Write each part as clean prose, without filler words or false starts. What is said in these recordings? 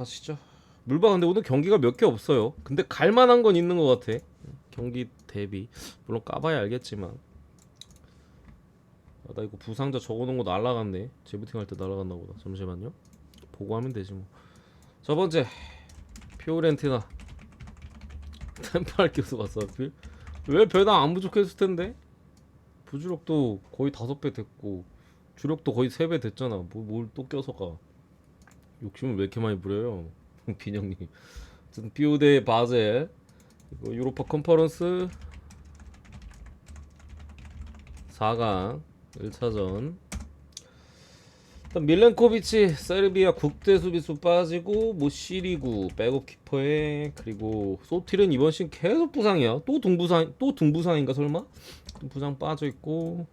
가시죠. 물방 근데 오늘 경기가 몇 개 없어요. 근데 갈만한 건 있는 것 같아. 경기 대비 물론 까봐야 알겠지만. 나 이거 부상자 적어놓은 거 날라갔네. 재부팅 할 때 날라갔나 보다. 잠시만요. 보고 하면 되지 뭐. 첫 번째 피오렌티나 템플 끼워서 왔어 하필. 왜 배당 안 부족했을 텐데. 부주력도 거의 5배 됐고 주력도 거의 3배 됐잖아. 뭘 또 껴서 가. 욕심을 왜 이렇게 많이 부려요 빈형님. 어쨌든 비오 대 바젤, 이거 유로파 컨퍼런스 4강 1차전. 일단 밀렌코비치 세르비아 국대 수비수 빠지고 뭐 시리구 백업 키퍼에, 그리고 소틸은 이번 시즌 계속 부상이야. 또 등부상인가 설마? 부상 빠져 있고,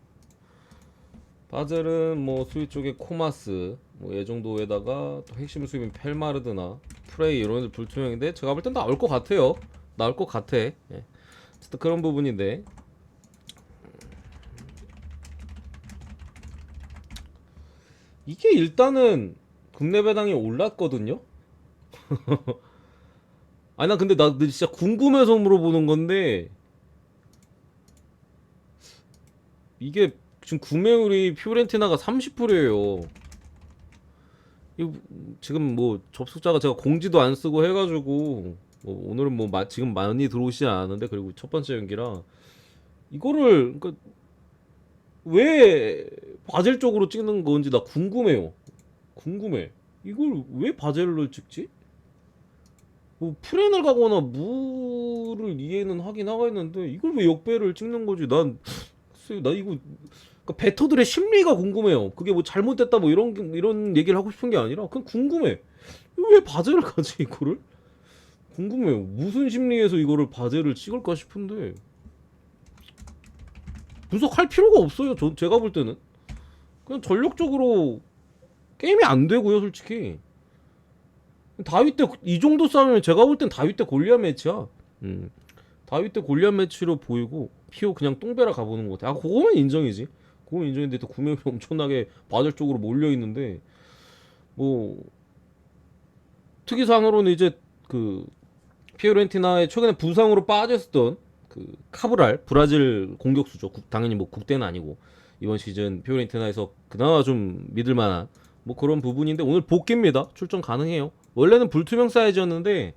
바젤은 뭐 수비 쪽에 코마스 뭐 이 정도에다가 또 핵심 수비인 펠마르드나 프레이 이런 애들 불투명인데 제가 볼 땐 나올 것 같아요. 나올 것 같아. 예. 어쨌든 그런 부분인데, 이게 일단은 국내 배당이 올랐거든요. 아니 나 근데 나 진짜 궁금해서 물어보는 건데, 이게 지금 구매율이 피오렌티나가 30%예요. 이거 지금 뭐 접속자가 제가 공지도 안 쓰고 해가지고 뭐 오늘은 뭐 지금 많이 들어오시지 않았는데, 그리고 첫 번째 연기라 이거를 그러니까 왜 바젤 쪽으로 찍는 건지 나 궁금해요. 궁금해. 이걸 왜 바젤로 찍지? 뭐 프렌을 가거나 무를 이해는 하긴 하겠는데 이걸 왜 역배를 찍는 거지? 난 글쎄요, 나 이거 그러니까 배터들의 심리가 궁금해요. 그게 뭐 잘못됐다 뭐 이런 얘기를 하고 싶은 게 아니라 그냥 궁금해. 왜 바젤을 가지 이거를? 궁금해요. 무슨 심리에서 이거를 바젤을 찍을까 싶은데 분석할 필요가 없어요. 제가 볼 때는 그냥 전력적으로 게임이 안 되고요, 솔직히. 다윗 때 이 정도 싸우면 제가 볼 땐 다윗 때 골리앗 매치야. 음. 다윗 때 골리앗 매치로 보이고 피오 그냥 똥배라 가보는 것 같아. 아, 그거만 인정이지. 그건 인정인데 또 구매율이 엄청나게 바젤 쪽으로 몰려 있는데, 뭐 특이사항으로는 이제 그 피오렌티나의 최근에 부상으로 빠졌던 그 카브랄 브라질 공격수죠. 당연히 뭐 국대는 아니고 이번 시즌 피오렌티나에서 그나마 좀 믿을 만한 뭐 그런 부분인데 오늘 복귀입니다. 출전 가능해요. 원래는 불투명 사이즈였는데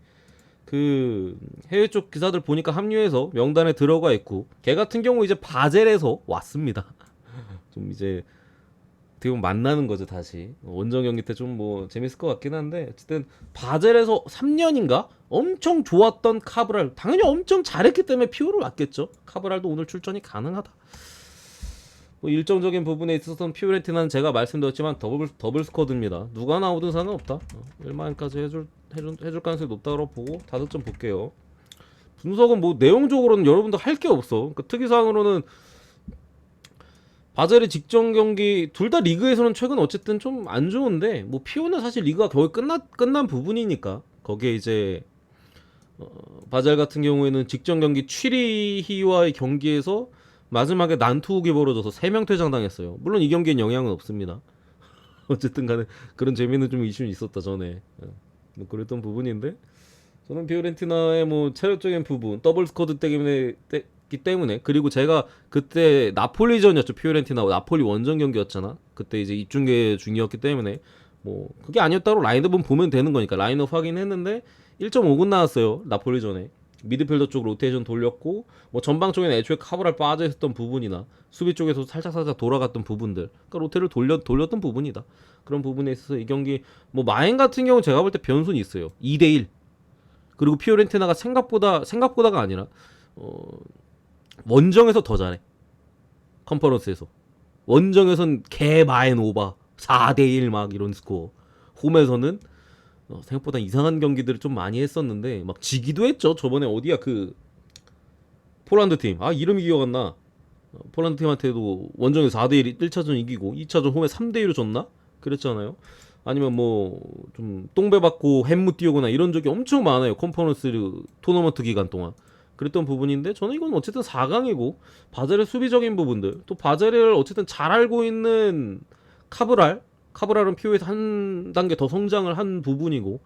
그 해외 쪽 기사들 보니까 합류해서 명단에 들어가 있고, 걔 같은 경우 이제 바젤에서 왔습니다. 좀 이제 어떻게 보면 만나는 거죠 다시. 원정 경기 때 좀 뭐 재밌을 것 같긴 한데, 어쨌든 바젤에서 3년인가 엄청 좋았던 카브랄, 당연히 엄청 잘했기 때문에 피오를 왔겠죠. 카브랄도 오늘 출전이 가능하다. 뭐 일정적인 부분에 있어서는 피오렌티나는 제가 말씀드렸지만 더블 스쿼드입니다. 누가 나오든 상관없다. 1만까지 해줄 가능성이 높다고 보고 다득점 볼게요. 분석은 뭐 내용적으로는 여러분들 할 게 없어. 그러니까 특이사항으로는 바젤의 직전 경기 둘 다 리그에서는 최근 어쨌든 좀 안 좋은데, 뭐 피오는 사실 리그가 거의 끝난 부분이니까 거기에 이제 바젤 같은 경우에는 직전 경기 취리히와의 경기에서 마지막에 난투극이 벌어져서 3명 퇴장당했어요. 물론 이 경기엔 영향은 없습니다. 어쨌든 간에 그런 재미는 좀 이슈는 있었다 전에. 뭐 그랬던 부분인데, 저는 피오렌티나의 뭐 체력적인 부분 더블 스쿼드 때문에 그리고 제가 그때 나폴리전이었죠. 피오렌티나 나폴리 원정 경기였잖아. 그때 이제 입중계 중이었기 때문에 뭐 그게 아니었다고 라인업은 보면 되는 거니까 라인업 확인했는데 1.5군 나왔어요. 나폴리전에 미드필더 쪽 로테이션 돌렸고, 뭐 전방 쪽에는 애초에 카브랄 빠져 있었던 부분이나 수비 쪽에서 살짝 돌아갔던 부분들, 그러니까 로테를 돌렸던 부분이다. 그런 부분에 있어서 이 경기 뭐 마엔 같은 경우 제가 볼 때 변수는 있어요. 2대1. 그리고 피오렌티나가 생각보다가 아니라 원정에서 더 잘해. 컨퍼런스에서 원정에선 개 마엔 오바 4대1 막 이런 스코어. 홈에서는 생각보다 이상한 경기들을 좀 많이 했었는데 막 지기도 했죠. 저번에 어디야 그 폴란드 팀, 아 이름이 기억 안 나. 폴란드 팀한테도 원정에서 4대1 1차전 이기고 2차전 홈에 3대2로 졌나? 그랬잖아요. 아니면 뭐 좀 똥배 받고 햄무 띄우거나 이런 적이 엄청 많아요. 컨퍼런스 토너먼트 기간 동안. 그랬던 부분인데 저는 이건 어쨌든 4강이고 바젤의 수비적인 부분들, 또 바젤을 어쨌든 잘 알고 있는 카브랄은 피오에서 한 단계 더 성장을 한 부분이고,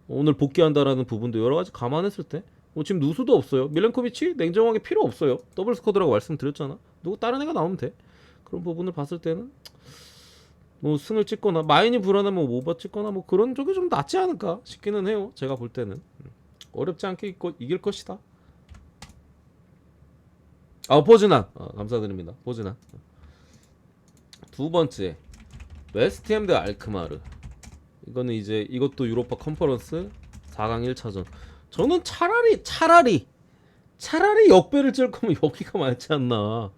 오늘 복귀한다라는 부분도 여러 가지 감안했을 때 지금 누수도 없어요. 밀렌코비치 냉정하게 필요 없어요. 더블 스쿼드라고 말씀드렸잖아. 누구 다른 애가 나오면 돼. 그런 부분을 봤을 때는 뭐 승을 찍거나 마인이 불안하면 오버 찍거나 뭐 그런 쪽이 좀 낫지 않을까 싶기는 해요. 제가 볼 때는 어렵지 않게 이길 것이다. 포즈난 감사드립니다. 포즈난. 두 번째 웨스트햄 대 알크마르. 이거는 이제 이것도 유로파 컨퍼런스 4강 1차전. 저는 차라리 역배를 찔 거면 여기가 많지 않나.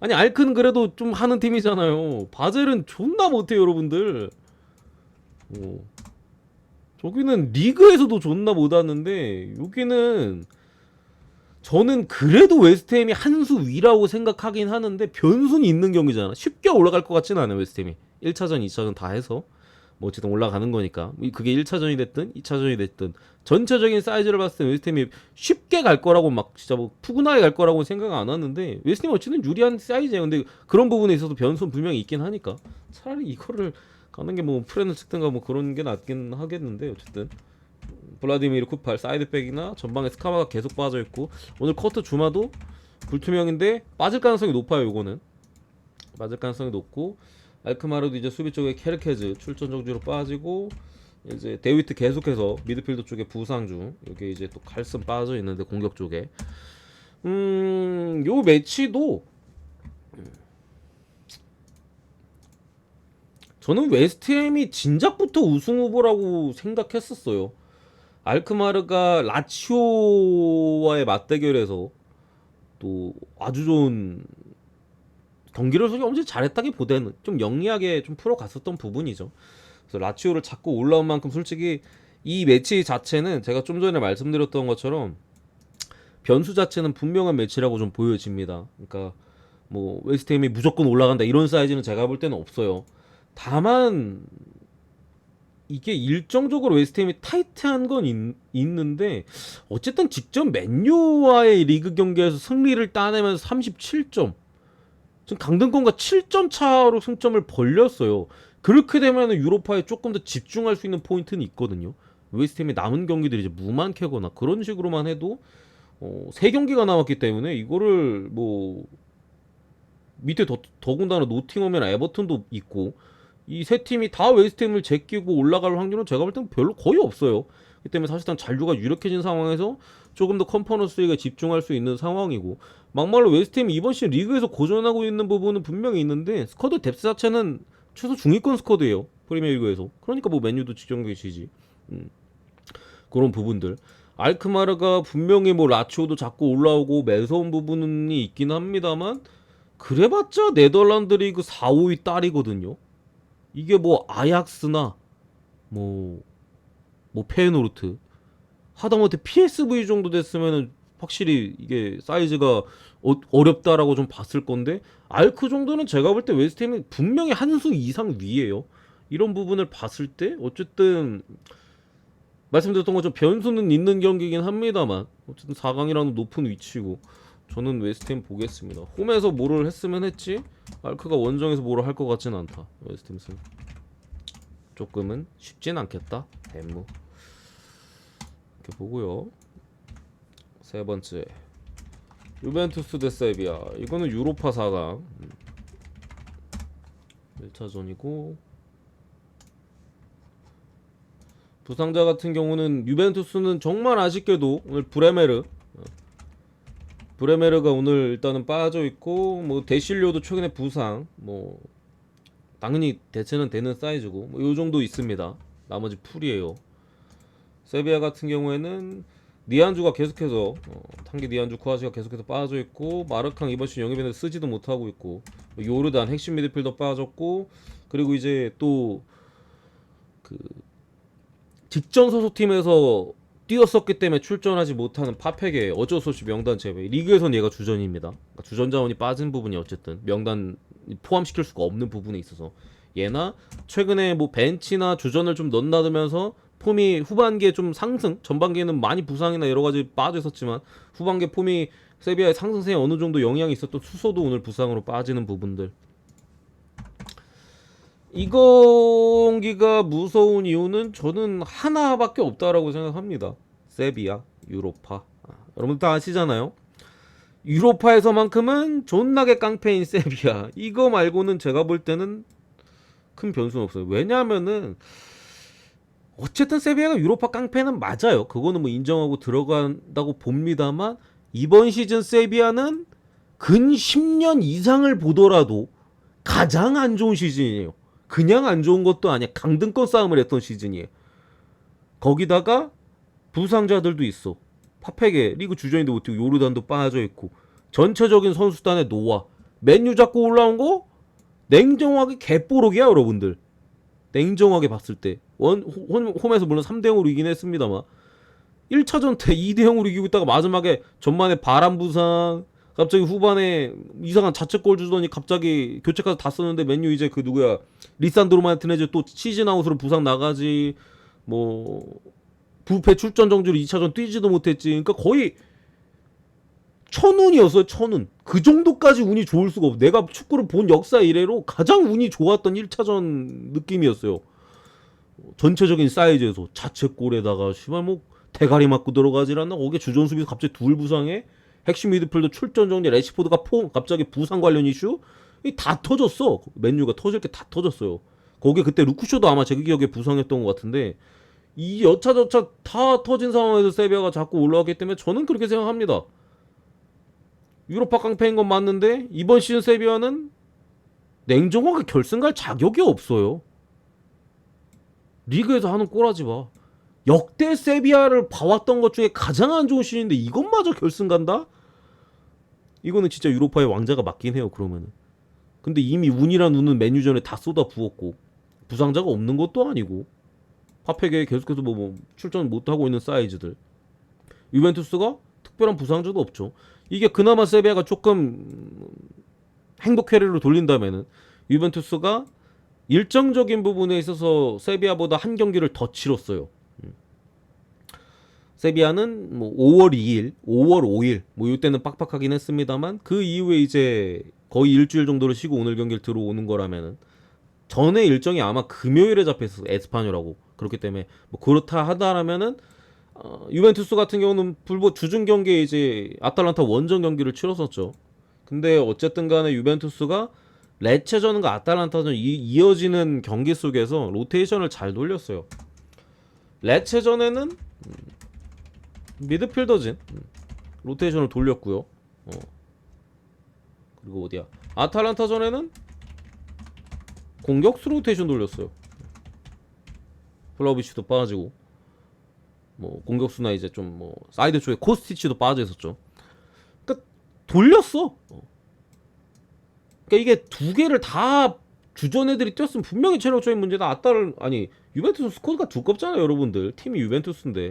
아니 알크는 그래도 좀 하는 팀이잖아요. 바젤은 존나 못해요 여러분들. 저기는 리그에서도 존나 못하는데 여기는 저는 그래도 웨스트햄이 한 수 위라고 생각하긴 하는데 변수는 있는 경기잖아. 쉽게 올라갈 것 같지는 않아요 웨스트햄이. 1차전 2차전 다 해서 뭐 어쨌든 올라가는 거니까. 그게 1차전이 됐든 2차전이 됐든 전체적인 사이즈를 봤을 때 웨스트햄이 쉽게 갈 거라고 막 진짜 뭐 푸근하게 갈 거라고 생각 안 하는데 웨스트햄이 어쨌든 유리한 사이즈예요. 근데 그런 부분에 있어서 변수는 분명히 있긴 하니까 차라리 이거를 가는 게 뭐 프렌을 찍든가 뭐 그런 게 낫긴 하겠는데 어쨌든 블라디미르 쿠팔 사이드백이나 전방에 스카마가 계속 빠져있고 오늘 커트 주마도 불투명인데 빠질 가능성이 높아요. 요거는 빠질 가능성이 높고 알크마르도 이제 수비 쪽에 케르케즈 출전 정지로 빠지고 이제 데위트 계속해서 미드필더 쪽에 부상 중. 여기 이제 또 칼슨 빠져 있는데 공격 쪽에 요 매치도 저는 웨스트햄이 진작부터 우승 후보라고 생각했었어요. 알크마르가 라치오와의 맞대결에서 또 아주 좋은 경기를 솔직히 엄청 잘했다기보다는 좀 영리하게 좀 풀어갔었던 부분이죠. 그래서 라치오를 잡고 올라온 만큼 솔직히 이 매치 자체는 제가 좀 전에 말씀드렸던 것처럼 변수 자체는 분명한 매치라고 좀 보여집니다. 그러니까 뭐 웨스트햄이 무조건 올라간다 이런 사이즈는 제가 볼 때는 없어요. 다만 이게 일정적으로 웨스트햄이 타이트한 건 있는데 어쨌든 직전 맨유와의 리그 경기에서 승리를 따내면서 37점 지금 강등권과 7점 차로 승점을 벌렸어요. 그렇게 되면 유로파에 조금 더 집중할 수 있는 포인트는 있거든요. 웨스트햄이 남은 경기들이 이제 무만캐거나 그런 식으로만 해도 3경기가 남았기 때문에 이거를 뭐 밑에 더군다나 노팅엄이나 에버튼도 있고 이 세 팀이 다 웨스트햄을 제끼고 올라갈 확률은 제가 볼 때는 별로 거의 없어요. 그 때문에 사실상 잔류가 유력해진 상황에서 조금 더 컨퍼런스 리그에 집중할 수 있는 상황이고 막말로 웨스트햄이 이번 시즌 리그에서 고전하고 있는 부분은 분명히 있는데 스쿼드 뎁스 자체는 최소 중위권 스쿼드예요 프리미어리그에서. 그러니까 뭐 맨유도 직전 계시지. 그런 부분들 알크마르가 분명히 뭐 라치오도 자꾸 올라오고 매서운 부분이 있긴 합니다만 그래봤자 네덜란드 리그 4, 5위 딸이거든요. 이게 뭐 아약스나 뭐 페에노르트 하다못해 PSV 정도 됐으면은 확실히 이게 사이즈가 어렵다라고 좀 봤을 건데 알크 정도는 제가 볼 때 웨스트햄이 분명히 한 수 이상 위에요. 이런 부분을 봤을 때 어쨌든 말씀드렸던 것처럼 변수는 있는 경기긴 합니다만 어쨌든 4강이라는 높은 위치고 저는 웨스트햄 보겠습니다. 홈에서 뭐를 했으면 했지 알크가 원정에서 뭐를 할 것 같지는 않다. 웨스트햄 승 조금은 쉽진 않겠다. 엠무 이렇게 보고요. 세 번째 유벤투스 대 세비야. 이거는 유로파 4강 1차전이고 부상자 같은 경우는 유벤투스는 정말 아쉽게도 오늘 브레메르가 오늘 일단은 빠져 있고 뭐 데실료도 최근에 부상 뭐 당연히 대체는 되는 사이즈고 뭐 요 정도 있습니다. 나머지 풀이에요. 세비야 같은 경우에는 니안주가 계속해서 탄기 니안주 쿠아시가 계속해서 빠져 있고 마르캉 이번 시즌 영입했는데 쓰지도 못하고 있고 요르단 핵심 미드필더 빠졌고 그리고 이제 또 그 직전 소속팀에서 뛰었었기 때문에 출전하지 못하는 파페게 어쩔 수 없이 명단 제외. 리그에선 얘가 주전입니다. 그러니까 주전 자원이 빠진 부분이 어쨌든 명단 포함시킬 수가 없는 부분에 있어서 얘나 최근에 뭐 벤치나 주전을 좀 넣어놔두면서 폼이 후반기에 좀 상승, 전반기에는 많이 부상이나 여러 가지 빠져 있었지만 후반기 폼이 세비야의 상승세에 어느 정도 영향이 있었던 수소도 오늘 부상으로 빠지는 부분들. 이 경기가 무서운 이유는 저는 하나밖에 없다라고 생각합니다. 세비야, 유로파. 여러분 다 아시잖아요. 유로파에서만큼은 존나게 깡패인 세비야. 이거 말고는 제가 볼 때는 큰 변수는 없어요. 왜냐하면은 어쨌든 세비야가 유로파 깡패는 맞아요. 그거는 뭐 인정하고 들어간다고 봅니다만 이번 시즌 세비야는 근 10년 이상을 보더라도 가장 안 좋은 시즌이에요. 그냥 안 좋은 것도 아니야. 강등권 싸움을 했던 시즌이에요. 거기다가 부상자들도 있어. 파페게 리그 주전인도 못하고 요르단도 빠져있고 전체적인 선수단의 노화. 맨유 잡고 올라온 거 냉정하게 개뽀록이야 여러분들. 냉정하게 봤을 때 홈에서 물론 3대0으로 이긴 했습니다만 1차전 때 2대0으로 이기고 있다가 마지막에 전반에 바람 부상 갑자기 후반에 이상한 자책골 주더니 갑자기 교체카드 다 썼는데 맨유 이제 그 누구야 리산드로 마르티네즈 또 시즌아웃으로 부상 나가지 뭐 부패 출전 정지로 2차전 뛰지도 못했지. 그러니까 거의 천운이었어요. 천운. 그 정도까지 운이 좋을 수가 없어. 내가 축구를 본 역사 이래로 가장 운이 좋았던 1차전 느낌이었어요. 전체적인 사이즈에서 자책골에다가 씨발 뭐 대가리 맞고 들어가질 않나. 거기에 주전 수비수 갑자기 둘 부상해. 핵심 미드필더 출전 정지 레시포드가 갑자기 부상 관련 이슈 다 터졌어. 맨유가 터질 게 다 터졌어요. 거기에 그때 루쿠쇼도 아마 제 기억에 부상했던 것 같은데 이 여차저차 다 터진 상황에서 세비야가 자꾸 올라왔기 때문에 저는 그렇게 생각합니다. 유로파 깡패인 건 맞는데 이번 시즌 세비야는 냉정하게 결승 갈 자격이 없어요. 리그에서 하는 꼬라지 봐. 역대 세비야를 봐왔던 것 중에 가장 안 좋은 시즌인데 이것마저 결승 간다? 이거는 진짜 유로파의 왕자가 맞긴 해요. 그러면은. 근데 이미 운이란 운은 맨유전에 다 쏟아 부었고 부상자가 없는 것도 아니고 파페게 계속해서 뭐 출전 못하고 있는 사이즈들. 유벤투스가 특별한 부상자도 없죠. 이게 그나마 세비야가 조금 행복 회로를 돌린다면은 유벤투스가 일정적인 부분에 있어서 세비야보다 한 경기를 더 치렀어요. 세비야는 뭐 5월 2일, 5월 5일 뭐 이때는 빡빡하긴 했습니다만 그 이후에 이제 거의 일주일 정도를 쉬고 오늘 경기를 들어오는 거라면은 전에 일정이 아마 금요일에 잡혔어 에스파뇰하고 그렇기 때문에 뭐 그렇다 하다라면은 유벤투스 같은 경우는 불보 주중 경기에 이제 아탈란타 원정 경기를 치렀었죠. 근데 어쨌든 간에 유벤투스가 레체전과 아탈란타전 이어지는 경기 속에서 로테이션을 잘 돌렸어요. 레체전에는 미드필더진 로테이션을 돌렸고요. 그리고 어디야? 아탈란타전에는 공격수 로테이션 돌렸어요. 플라우비치도 빠지고 뭐 공격수나 이제 좀 뭐 사이드 쪽에 코스티치도 빠져 있었죠. 그러니까 돌렸어. 그러니까 이게 두 개를 다 주전 애들이 뛰었으면 분명히 체력적인 문제다. 아니 유벤투스 스쿼드가 두껍잖아요, 여러분들. 팀이 유벤투스인데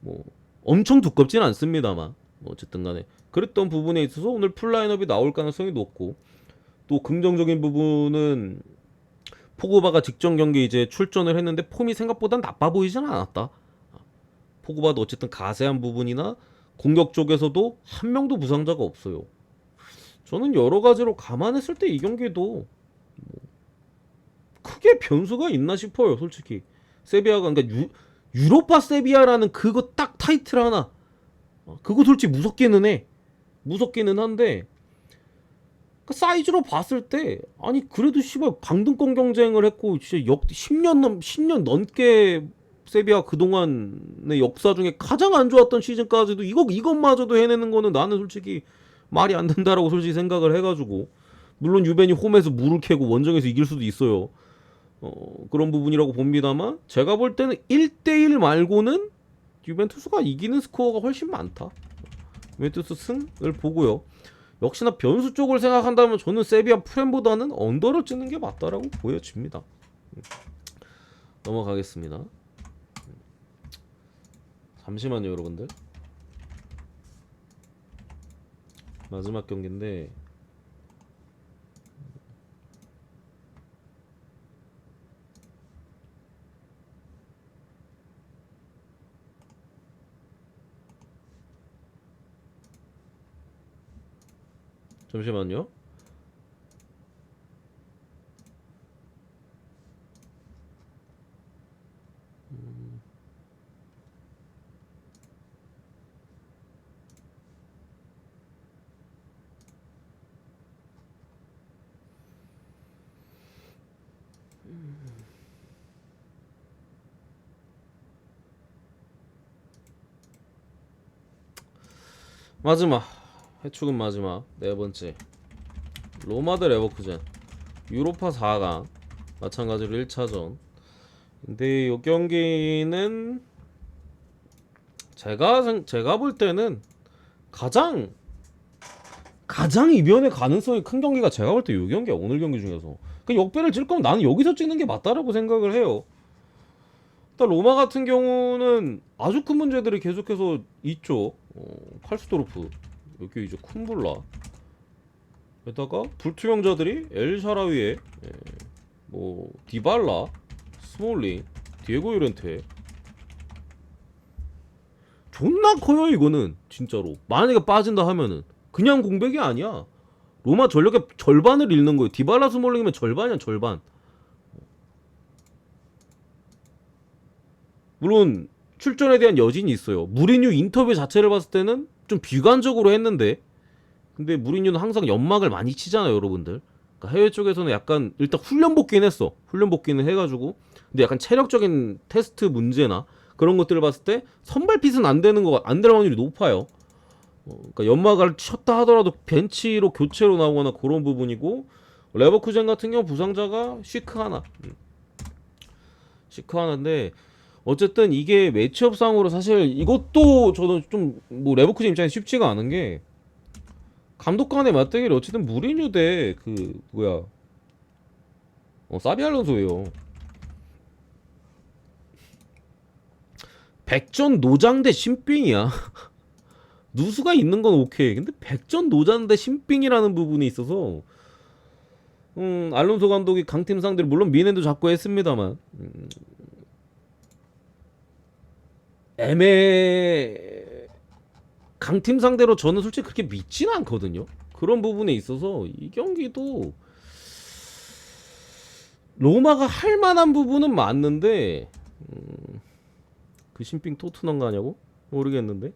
뭐 엄청 두껍진 않습니다만 뭐 어쨌든 간에 그랬던 부분에 있어서 오늘 풀라인업이 나올 가능성이 높고 또 긍정적인 부분은 포그바가 직전 경기 이제 출전을 했는데 폼이 생각보다 나빠 보이진 않았다. 포그바도 어쨌든 가세한 부분이나 공격 쪽에서도 한 명도 부상자가 없어요. 저는 여러 가지로 감안했을 때 이 경기도 크게 변수가 있나 싶어요, 솔직히. 세비야가 그러니까 유로파 세비야라는 그거 딱 타이틀 하나. 그거 솔직히 무섭기는 해. 무섭기는 한데 그 사이즈로 봤을 때 아니 그래도 씨발 강등권 경쟁을 했고 진짜 10년 넘게 세비야 그동안의 역사 중에 가장 안 좋았던 시즌까지도 이것마저도 해내는 거는 나는 솔직히 말이 안 된다라고 솔직히 생각을 해가지고 물론 유벤이 홈에서 물을 캐고 원정에서 이길 수도 있어요. 그런 부분이라고 봅니다만 제가 볼 때는 1대1 말고는 유벤투스가 이기는 스코어가 훨씬 많다. 유벤투스 승을 보고요. 역시나 변수 쪽을 생각한다면 저는 세비야 프렘보다는 언더를 찍는 게 맞다라고 보여집니다. 넘어가겠습니다. 잠시만요, 여러분들. 마지막 경기인데 잠시만요. 마지막 해축은 마지막 네 번째 로마 대 레버쿠젠 유로파 4강 마찬가지로 1차전. 근데 이 경기는 제가 볼 때는 가장 이변의 가능성이 큰 경기가 제가 볼 때 이 경기야. 오늘 경기 중에서 그 역배를 찔 거면 나는 여기서 찍는 게 맞다라고 생각을 해요. 일단 로마 같은 경우는 아주 큰 문제들이 계속해서 있죠. 칼스도르프, 여기 이제 쿰블라, 게다가 불투명자들이 엘 샤라위에 뭐 디발라, 스몰링, 디에고 요렌테 존나 커요. 이거는 진짜로 만약에 빠진다 하면은 그냥 공백이 아니야. 로마 전력의 절반을 잃는 거예요. 디발라, 스몰링이면 절반이야, 절반. 물론 출전에 대한 여진이 있어요. 무리뉴 인터뷰 자체를 봤을 때는 좀 비관적으로 했는데, 근데 무리뉴는 항상 연막을 많이 치잖아요, 여러분들. 그러니까 해외 쪽에서는 약간 일단 훈련 복귀는 했어. 훈련 복귀는 해가지고, 근데 약간 체력적인 테스트 문제나 그런 것들을 봤을 때 선발 핏은 안 될 확률이 높아요. 그러니까 연막을 쳤다 하더라도 벤치로 교체로 나오거나 그런 부분이고, 레버쿠젠 같은 경우 부상자가 시크 하나인데, 어쨌든 이게 매치업상으로 사실 이것도 저는 좀 뭐 레버쿠젠 입장에서 쉽지가 않은 게, 감독 간의 맞대결이 어쨌든 무리뉴 대 그 뭐야 사비 알론소예요. 백전 노장 대 신빙이야. 누수가 있는 건 오케이. 근데 백전 노장 대 신빙이라는 부분이 있어서 알론소 감독이 강팀 상대로 물론 미넨도 잡고 했습니다만 애매 강팀 상대로 저는 솔직히 그렇게 믿지는 않거든요. 그런 부분에 있어서 이 경기도 로마가 할 만한 부분은 맞는데 그 신빙 토트넘 가냐고? 모르겠는데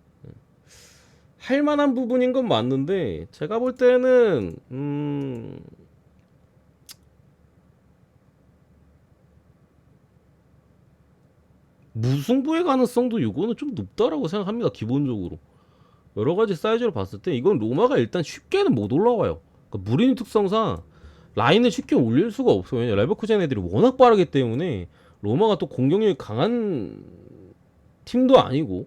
할 만한 부분인 건 맞는데 제가 볼 때는 무승부의 가능성도 이거는 좀 높다라고 생각합니다. 기본적으로 여러 가지 사이즈로 봤을 때 이건 로마가 일단 쉽게는 못 올라와요. 그러니까 무리뉴 특성상 라인을 쉽게 올릴 수가 없어요. 왜냐 레버쿠젠 애들이 워낙 빠르기 때문에. 로마가 또 공격력이 강한 팀도 아니고.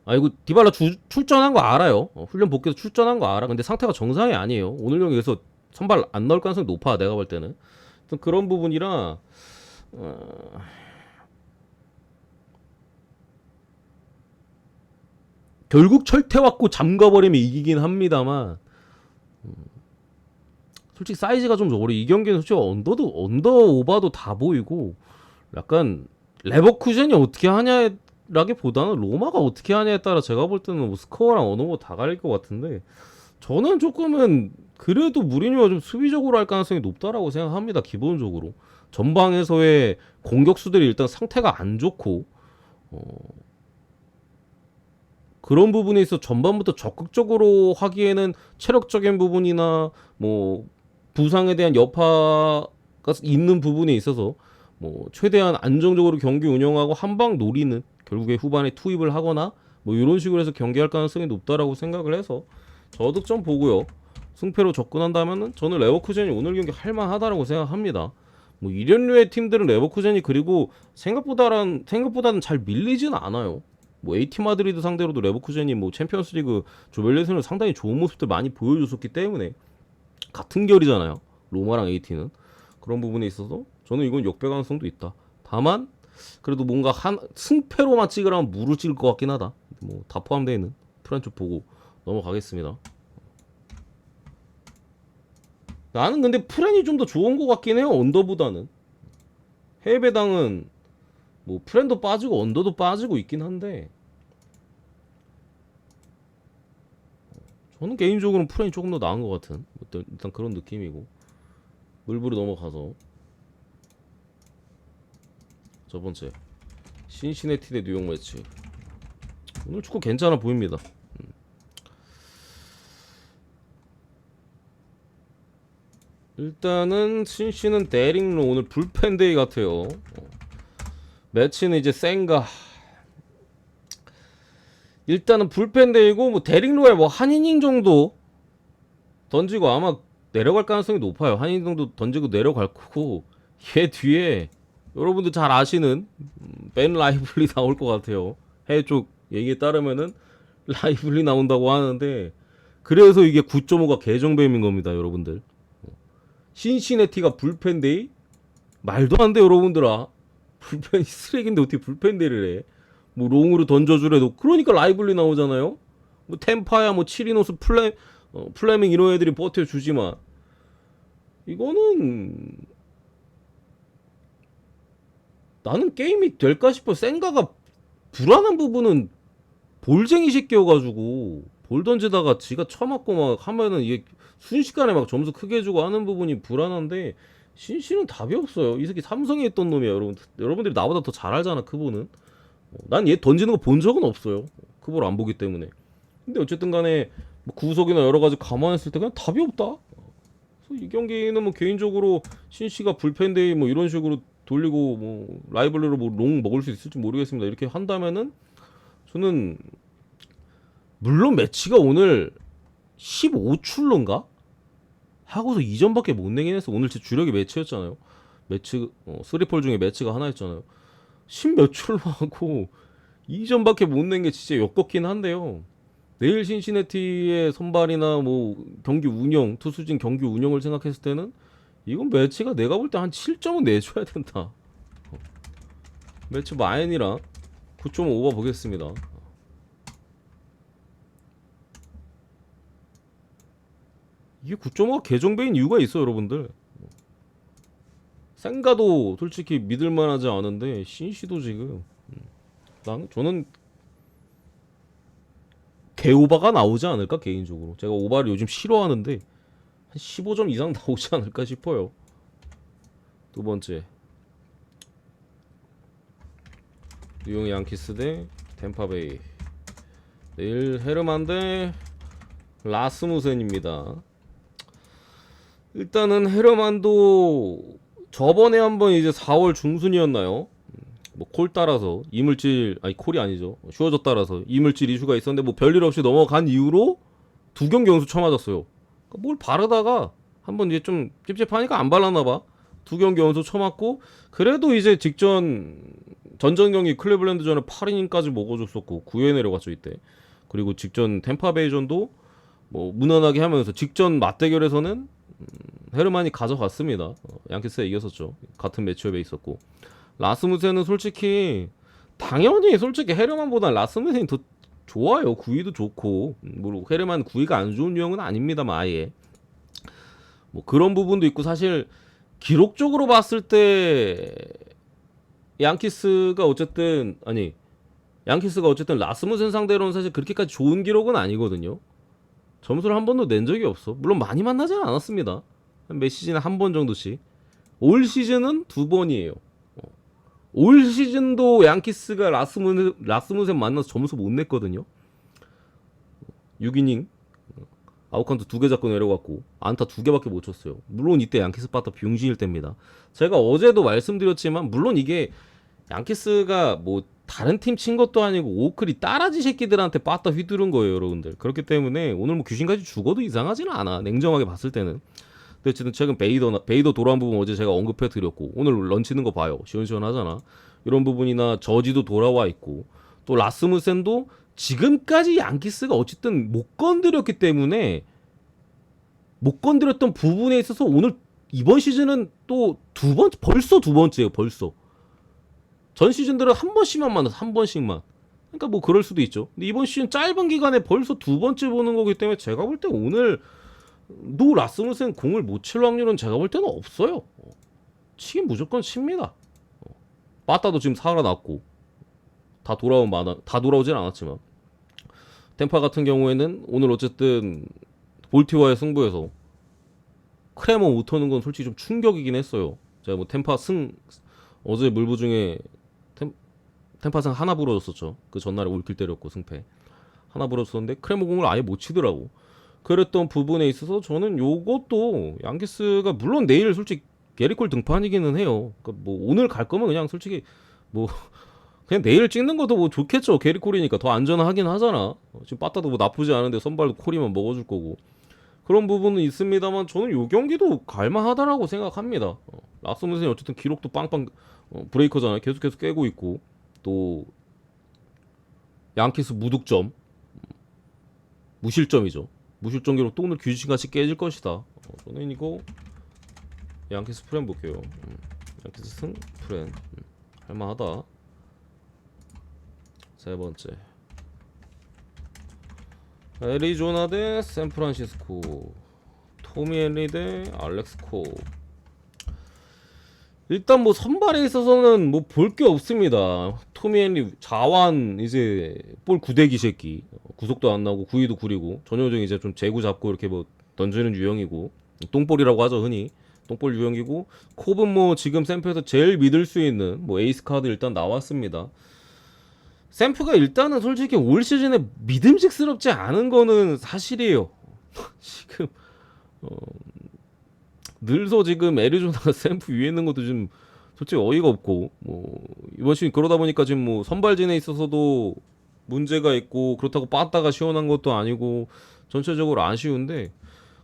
이거 디발라 출전한 거 알아요. 훈련 복귀에서 출전한 거 알아. 근데 상태가 정상이 아니에요. 오늘 경기에서 선발 안 나올 가능성이 높아. 내가 볼 때는 그런 부분이라 결국 철퇴 왔고 잠가버리면 이기긴 합니다만, 솔직히 사이즈가 좀 저리. 이 경기는 솔직히 언더 오바도 다 보이고, 약간 레버쿠젠이 어떻게 하냐라기보다는 로마가 어떻게 하냐에 따라 제가 볼 때는 뭐 스코어랑 어느 거 다 갈릴 것 같은데, 저는 조금은 그래도 무리뉴가 좀 수비적으로 할 가능성이 높다라고 생각합니다. 기본적으로 전방에서의 공격수들이 일단 상태가 안 좋고, 그런 부분에 있어 전반부터 적극적으로 하기에는 체력적인 부분이나 뭐 부상에 대한 여파가 있는 부분에 있어서 뭐 최대한 안정적으로 경기 운영하고 한 방 노리는, 결국에 후반에 투입을 하거나 뭐 이런 식으로 해서 경기할 가능성이 높다라고 생각을 해서 저득점 보고요. 승패로 접근한다면은 저는 레버쿠젠이 오늘 경기 할만하다라고 생각합니다. 뭐 이련류의 팀들은 레버쿠젠이 그리고 생각보다는 잘 밀리진 않아요. 뭐 AT 마드리드 상대로도 레버쿠젠이 뭐 챔피언스리그 조별예선을 상당히 좋은 모습들 많이 보여줬었기 때문에, 같은 결이잖아요. 로마랑 AT는. 그런 부분에 있어서 저는 이건 역배 가능성도 있다. 다만 그래도 뭔가 한 승패로만 찍으라면 무를 찍을 것 같긴 하다. 뭐 다 포함되어 있는 프란 쪽 보고 넘어가겠습니다. 나는 근데 프렌이 좀 더 좋은 것 같긴 해요. 언더보다는. 해외 배당은 뭐 프렌도 빠지고 언더도 빠지고 있긴 한데, 저는 개인적으로는 프렌이 조금 더 나은 것 같은 일단 그런 느낌이고. 물부로 넘어가서 첫 번째 신시내티 대 뉴욕 매치. 오늘 축구 괜찮아 보입니다. 일단은 신시는 데릭로 오늘 불펜데이 같아요. 매치는 이제 센가. 일단은 불펜 데이고 뭐 데릭 로얄 뭐 한 이닝 정도 던지고 아마 내려갈 가능성이 높아요. 한 이닝 정도 던지고 내려갈 거고 얘 뒤에 여러분들 잘 아시는 벤 라이블리 나올 것 같아요. 해외 쪽 얘기에 따르면은 라이블리 나온다고 하는데 그래서 이게 9.5가 개정뱀인 겁니다, 여러분들. 신시내티가 불펜 데이? 말도 안 돼, 여러분들아. 불펜이 쓰레기인데 어떻게 불펜 데이를 해? 뭐 롱으로 던져주래도 그러니까 라이블리 나오잖아요. 뭐 템파야 뭐 치리노스 플레밍 이런 애들이 버텨주지만 이거는 나는 게임이 될까 싶어. 생가가 불안한 부분은 볼쟁이 새끼여가지고 볼 던지다가 지가 쳐맞고 막 하면은 이게 순식간에 막 점수 크게 주고 하는 부분이 불안한데 신씨는 답이 없어요. 이 새끼 삼성에 있던 놈이야. 여러분들이 나보다 더 잘 알잖아. 크보는. 난 얘 던지는 거 본 적은 없어요. 크보를 안 보기 때문에. 근데 어쨌든 간에 뭐 구속이나 여러 가지 감안했을 때 그냥 답이 없다. 그래서 이 경기는 뭐 개인적으로 신씨가 불펜데이 뭐 이런 식으로 돌리고 뭐 라이벌리로 뭐 롱 먹을 수 있을지 모르겠습니다. 이렇게 한다면은 저는 물론 매치가 오늘 15출로인가? 하고서 2점밖에 못 내긴 했어. 오늘 제 주력이 매치였잖아요. 매치 3폴 중에 매치가 하나였잖아요. 10몇 출로 하고 2점밖에 못 낸 게 진짜 역겹긴 한데요. 내일 신시내티의 선발이나 뭐 경기 운영, 투수진 경기 운영을 생각했을 때는 이건 매치가 내가 볼 때 한 7점은 내줘야 된다. 매치 마인이랑 9.5가 보겠습니다. 이게 9.5가 개정배인 이유가 있어요, 여러분들. 생가도 솔직히 믿을만하지 않은데 신시도 지금 저는 개오바가 나오지 않을까 개인적으로. 제가 오바를 요즘 싫어하는데 한 15점 이상 나오지 않을까 싶어요. 두 번째 뉴욕 양키스 대 템파베이. 내일 헤르만 대 라스무센입니다. 일단은 헤르만도 저번에 한번 이제 4월 중순이었나요? 뭐 콜 따라서 이물질 아니 콜이 아니죠. 슈어저 따라서 이물질 이슈가 있었는데 뭐 별일 없이 넘어간 이후로 두 경기 연속 쳐맞았어요. 그러니까 뭘 바르다가 한번 이제 좀 찝찝하니까 안 발랐나 봐. 두 경기 연속 쳐맞고 그래도 이제 전전 경기 클리블랜드전에 8이닝까지 먹어줬었고 9회 내려갔죠 이때. 그리고 직전 템파베이전도 뭐 무난하게 하면서 직전 맞대결에서는 헤르만이 가져갔습니다. 양키스가 이겼었죠. 같은 매치업에 있었고 라스무센은 솔직히 당연히 솔직히 헤르만보다 라스무센이 더 좋아요. 구위도 좋고 뭐 헤르만 구위가 안 좋은 유형은 아닙니다만 아예 뭐 그런 부분도 있고 사실 기록적으로 봤을 때 양키스가 어쨌든 라스무센 상대로는 사실 그렇게까지 좋은 기록은 아니거든요. 점수를 한 번도 낸 적이 없어. 물론 많이 만나지는 않았습니다. 몇 시즌에 한 번 정도씩. 올 시즌은 두 번이에요. 올 시즌도 양키스가 라스무센 만나서 점수 못 냈거든요. 6이닝 아웃카운트 2개 잡고 내려갔고 안타 2개밖에 못 쳤어요. 물론 이때 양키스 빠따 병신일 때입니다. 제가 어제도 말씀드렸지만 물론 이게 양키스가 뭐 다른 팀 친 것도 아니고 오클이 따라지 새끼들한테 빠따 휘두른 거예요, 여러분들. 그렇기 때문에 오늘 뭐 귀신까지 죽어도 이상하지는 않아. 냉정하게 봤을 때는. 근데 어쨌든 최근 베이더 돌아온 부분 어제 제가 언급해 드렸고 오늘 런치는 거 봐요. 시원시원하잖아. 이런 부분이나 저지도 돌아와 있고 또 라스무센도 지금까지 양키스가 어쨌든 못 건드렸기 때문에 못 건드렸던 부분에 있어서 오늘 이번 시즌은 또 벌써 두 번째예요. 벌써. 전 시즌들은 한 번씩만 만나서 한 번씩만. 그러니까 뭐 그럴 수도 있죠. 근데 이번 시즌 짧은 기간에 벌써 두 번째 보는 거기 때문에 제가 볼 때 오늘 도 라스무센 공을 못 칠 확률은 제가 볼 때는 없어요. 치긴 무조건 칩니다. 빠따도 지금 살아났고 다 돌아오진 않았지만 템파 같은 경우에는 오늘 어쨌든 볼티와의 승부에서 크레모 못하는 건 솔직히 좀 충격이긴 했어요. 제가 뭐 템파 어제 물부 중에 템파승 하나 부러졌었죠. 그 전날에 올킬 때렸고 승패 하나 부러졌었는데 크레모 공을 아예 못 치더라고. 그랬던 부분에 있어서 저는 요것도 양키스가 물론 내일 솔직히 게리콜 등판이기는 해요. 그러니까 뭐 오늘 갈 거면 그냥 솔직히 뭐 그냥 내일 찍는 것도 뭐 좋겠죠. 게리콜이니까 더 안전하긴 하잖아. 지금 빠따도 뭐 나쁘지 않은데 선발도 콜이면 먹어줄 거고. 그런 부분은 있습니다만 저는 요 경기도 갈만하다라고 생각합니다. 라스무센이 어쨌든 기록도 빵빵 브레이커잖아요. 계속해서 깨고 있고 또 양키스 무득점 무실점이죠. 무실점 기록 또 오늘 귀신같이 깨질 것이다. 저는 이거 양키스 프렌 볼게요. 양키스 승 프렌 할만하다. 세 번째 애리조나 대 샌프란시스코 토미 헨리 대 알렉스 코. 일단 뭐 선발에 있어서는 뭐 볼 게 없습니다. 토미 헨리 자완 이제 볼 구대기 새끼 구속도 안 나오고 구위도 구리고 전형적인 이제 좀 제구 잡고 이렇게 뭐 던지는 유형이고 똥볼이라고 하죠 흔히. 똥볼 유형이고 콥은 뭐 지금 샘프에서 제일 믿을 수 있는 뭐 에이스 카드 일단 나왔습니다. 샘프가 일단은 솔직히 올 시즌에 믿음직스럽지 않은 거는 사실이에요. 지금 늘서 지금 애리조나가 샘프 위에 있는 것도 좀 솔직히 어이가 없고 뭐 이번 시즌 그러다 보니까 지금 뭐 선발진에 있어서도 문제가 있고 그렇다고 빠따가 시원한 것도 아니고 전체적으로 아쉬운데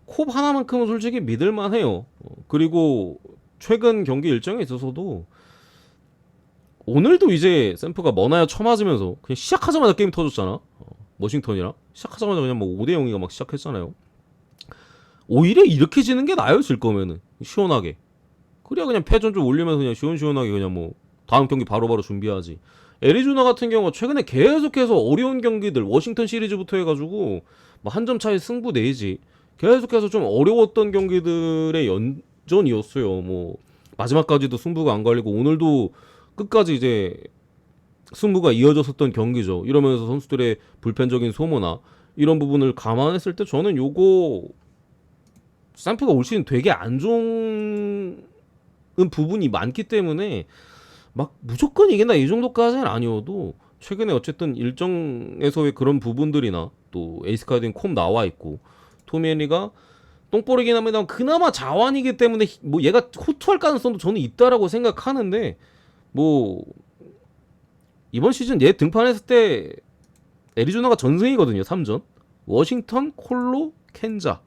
콥 하나만큼은 솔직히 믿을만해요. 그리고 최근 경기 일정에 있어서도 오늘도 이제 샘프가 머나야 쳐맞으면서 그냥 시작하자마자 게임 터졌잖아. 머싱턴이랑 시작하자마자 그냥 뭐 5대 0이가 막 시작했잖아요. 오히려 이렇게 지는 게 나아요. 질 거면은 시원하게. 그래야 그냥 패전 좀 올리면서 그냥 시원시원하게 그냥 뭐 다음 경기 바로바로 준비하지. 애리조나 같은 경우 최근에 계속해서 어려운 경기들 워싱턴 시리즈부터 해가지고 뭐 한 점 차이 승부 내지 계속해서 좀 어려웠던 경기들의 연전이었어요. 뭐 마지막까지도 승부가 안 갈리고 오늘도 끝까지 이제 승부가 이어졌었던 경기죠. 이러면서 선수들의 불펜적인 소모나 이런 부분을 감안했을 때 저는 요거 샘프가 올 시즌 되게 안 좋은 부분이 많기 때문에 막 무조건 이긴다 이 정도까지는 아니어도 최근에 어쨌든 일정에서의 그런 부분들이나 또 에이스 카드인 콤 나와 있고 토미 헨리가 똥볼이긴 합니다만 그나마 자완이기 때문에 뭐 얘가 호투할 가능성도 저는 있다라고 생각하는데 뭐 이번 시즌 얘 등판했을 때 애리조나가 전승이거든요. 3전 워싱턴, 콜로, 켄자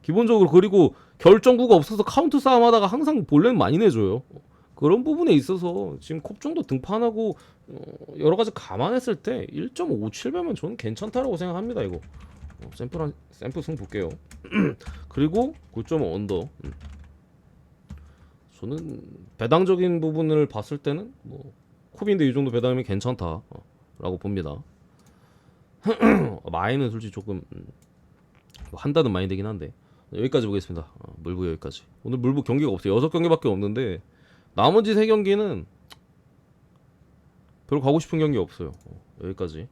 기본적으로. 그리고 결정구가 없어서 카운트 싸움하다가 항상 볼넷 많이 내줘요. 그런 부분에 있어서 지금 콥 정도 등판하고 여러 가지 감안했을 때 1.57배면 저는 괜찮다라고 생각합니다. 이거 샘플 승 볼게요. 그리고 9.5 언더. 저는 배당적인 부분을 봤을 때는 뭐 콥인데 이 정도 배당이면 괜찮다라고 봅니다. 마인은 솔직히 조금 뭐 한다는 마인드긴 한데 여기까지 보겠습니다. 물부 여기까지. 오늘 물부 경기가 없어요. 6경기밖에 없는데 나머지 3경기는 별로 가고 싶은 경기 없어요. 여기까지.